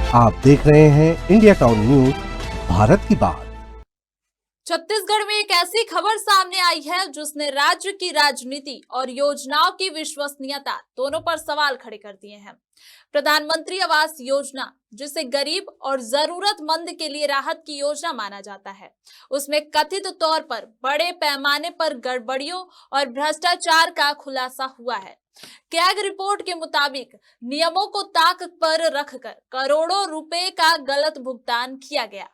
आप देख रहे हैं इंडिया टाउन न्यूज, भारत की बात। छत्तीसगढ़ में एक ऐसी खबर सामने आई है जिसने राज्य की राजनीति और योजनाओं की विश्वसनीयता दोनों पर सवाल खड़े कर दिए हैं। प्रधानमंत्री आवास योजना, जिसे गरीब और जरूरतमंद के लिए राहत की योजना माना जाता है, उसमें कथित तौर पर बड़े पैमाने पर गड़बड़ियों और भ्रष्टाचार का खुलासा हुआ है। कैग रिपोर्ट के मुताबिक नियमों को ताक पर रखकर करोड़ों रुपए का गलत भुगतान किया गया।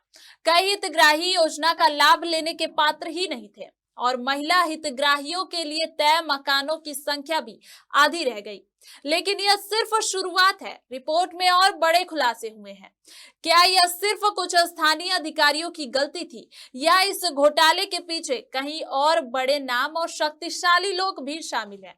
कई हितग्राही योजना का लाभ लेने के पात्र ही नहीं थे और महिला हितग्राहियों के लिए तय मकानों की संख्या भी आधी रह गई। लेकिन यह सिर्फ शुरुआत है। रिपोर्ट में और बड़े खुलासे हुए हैं। क्या यह सिर्फ कुछ स्थानीय अधिकारियों की गलती थी या इस घोटाले के पीछे कहीं और बड़े नाम और शक्तिशाली लोग भी शामिल हैं?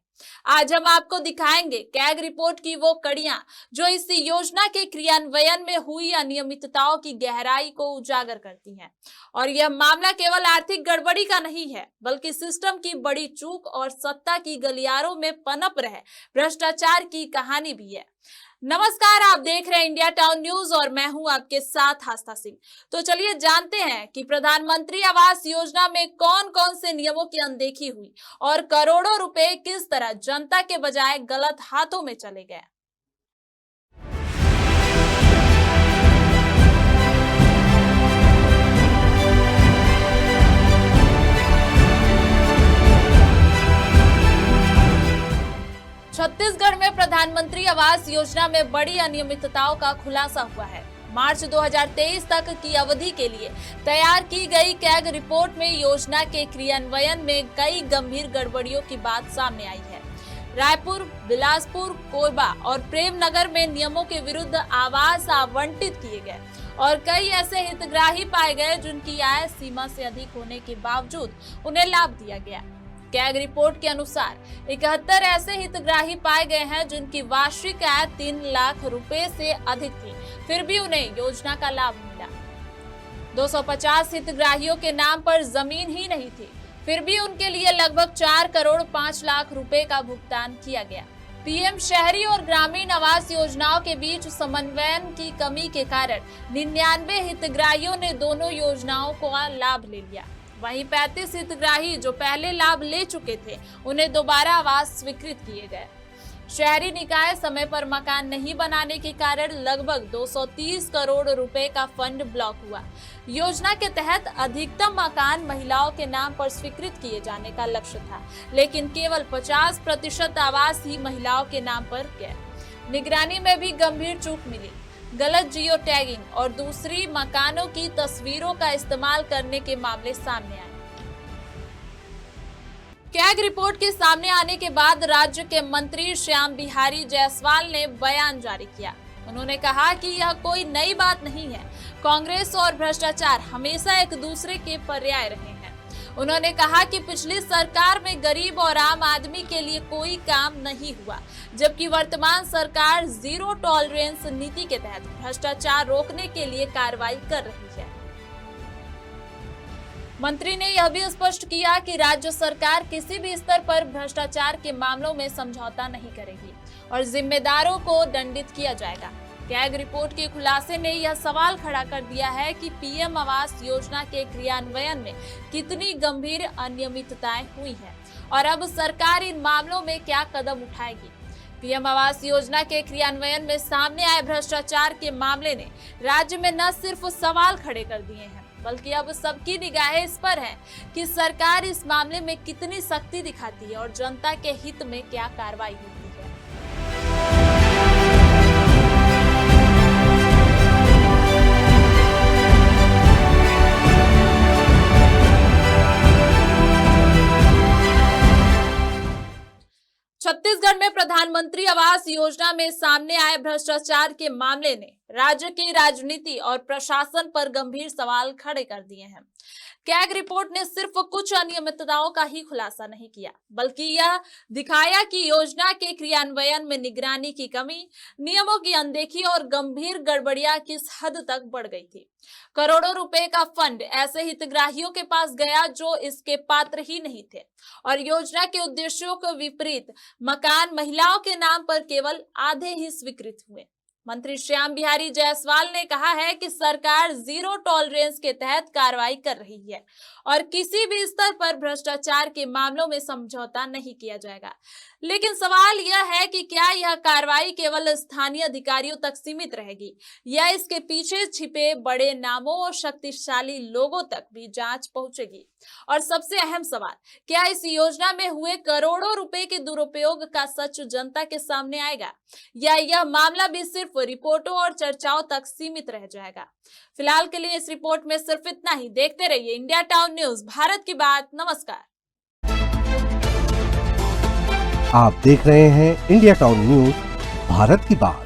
आज हम आपको दिखाएंगे कैग रिपोर्ट की वो कड़ियां जो इस योजना के क्रियान्वयन में हुई अनियमितताओं की गहराई को उजागर करती हैं। और यह मामला केवल आर्थिक गड़बड़ी का नहीं है, बल्कि सिस्टम की बड़ी चूक और सत्ता की गलियारों में पनप रहे भ्रष्टाचार की कहानी भी है। नमस्कार, आप देख रहे हैं इंडिया टाउन न्यूज और मैं हूं आपके साथ आस्था सिंह। तो चलिए जानते हैं कि प्रधानमंत्री आवास योजना में कौन कौन से नियमों की अनदेखी हुई और करोड़ों रुपए किस तरह जनता के बजाय गलत हाथों में चले गए। छत्तीसगढ़ में प्रधानमंत्री आवास योजना में बड़ी अनियमितताओं का खुलासा हुआ है। मार्च 2023 तक की अवधि के लिए तैयार की गई कैग रिपोर्ट में योजना के क्रियान्वयन में कई गंभीर गड़बड़ियों की बात सामने आई है। रायपुर, बिलासपुर, कोरबा और प्रेमनगर में नियमों के विरुद्ध आवास आवंटित किए गए और कई ऐसे हितग्राही पाए गए जिनकी आय सीमा से अधिक होने के बावजूद उन्हें लाभ दिया गया। कैग रिपोर्ट के अनुसार 71 ऐसे हितग्राही पाए गए हैं जिनकी वार्षिक आय 3 लाख रुपए से अधिक थी, फिर भी उन्हें योजना का लाभ मिला। 250 हितग्राहियों के नाम पर जमीन ही नहीं थी, फिर भी उनके लिए लगभग 4 करोड़ 5 लाख रुपए का भुगतान किया गया। पीएम शहरी और ग्रामीण आवास योजनाओं के बीच समन्वय की कमी के कारण 99 हितग्राहियों ने दोनों योजनाओं का लाभ ले लिया। वहीं 35 हितग्राही जो पहले लाभ ले चुके थे, उन्हें दोबारा आवास स्वीकृत किए गए। शहरी निकाय समय पर मकान नहीं बनाने के कारण लगभग 230 करोड़ रुपए का फंड ब्लॉक हुआ। योजना के तहत अधिकतम मकान महिलाओं के नाम पर स्वीकृत किए जाने का लक्ष्य था, लेकिन केवल 50% आवास ही महिलाओं के नाम पर गए। निगरानी में भी गंभीर चूक मिली। गलत जियो टैगिंग और दूसरी मकानों की तस्वीरों का इस्तेमाल करने के मामले सामने आए। कैग रिपोर्ट के सामने आने के बाद राज्य के मंत्री श्याम बिहारी जायसवाल ने बयान जारी किया। उन्होंने कहा कि यह कोई नई बात नहीं है। कांग्रेस और भ्रष्टाचार हमेशा एक दूसरे के पर्याय रहे हैं। उन्होंने कहा कि पिछली सरकार में गरीब और आम आदमी के लिए कोई काम नहीं हुआ, जबकि वर्तमान सरकार जीरो टॉलरेंस नीति के तहत भ्रष्टाचार रोकने के लिए कार्रवाई कर रही है। मंत्री ने यह भी स्पष्ट किया कि राज्य सरकार किसी भी स्तर पर भ्रष्टाचार के मामलों में समझौता नहीं करेगी और जिम्मेदारों को दंडित किया जाएगा। कैग रिपोर्ट के खुलासे ने यह सवाल खड़ा कर दिया है कि पीएम आवास योजना के क्रियान्वयन में कितनी गंभीर अनियमितताएं हुई हैं और अब सरकार इन मामलों में क्या कदम उठाएगी। पीएम आवास योजना के क्रियान्वयन में सामने आए भ्रष्टाचार के मामले ने राज्य में न सिर्फ सवाल खड़े कर दिए हैं, बल्कि अब सबकी निगाहें इस पर हैं कि सरकार इस मामले में कितनी सख्ती दिखाती है और जनता के हित में क्या कार्रवाई होती है। छत्तीसगढ़ में प्रधानमंत्री आवास योजना में सामने आए भ्रष्टाचार के मामले ने राज्य की राजनीति और प्रशासन पर गंभीर सवाल खड़े कर दिए हैं। कैग रिपोर्ट ने सिर्फ कुछ अनियमितताओं का ही खुलासा नहीं किया, बल्कि यह दिखाया कि योजना के क्रियान्वयन में निगरानी की कमी, नियमों की अनदेखी और गंभीर गड़बड़ियां किस हद तक बढ़ गई थी। करोड़ों रुपए का फंड ऐसे हितग्राहियों के पास गया जो इसके पात्र ही नहीं थे और योजना के उद्देश्यों के विपरीत मकान महिलाओं के नाम पर केवल आधे ही स्वीकृत हुए। मंत्री श्याम बिहारी जायसवाल ने कहा है कि सरकार जीरो टॉलरेंस के तहत कार्रवाई कर रही है और किसी भी स्तर पर भ्रष्टाचार के मामलों में समझौता नहीं किया जाएगा। लेकिन सवाल यह है कि क्या यह कार्रवाई केवल स्थानीय अधिकारियों तक सीमित रहेगी या इसके पीछे छिपे बड़े नामों और शक्तिशाली लोगों तक भी जांच पहुंचेगी। और सबसे अहम सवाल, क्या इस योजना में हुए करोड़ों रुपए के दुरुपयोग का सच जनता के सामने आएगा या यह मामला भी सिर्फ रिपोर्टों और चर्चाओं तक सीमित रह जाएगा। फिलहाल के लिए इस रिपोर्ट में सिर्फ इतना ही। देखते रहिए इंडिया टाउन न्यूज, भारत की बात। नमस्कार। आप देख रहे हैं इंडिया टाउन न्यूज, भारत की बात।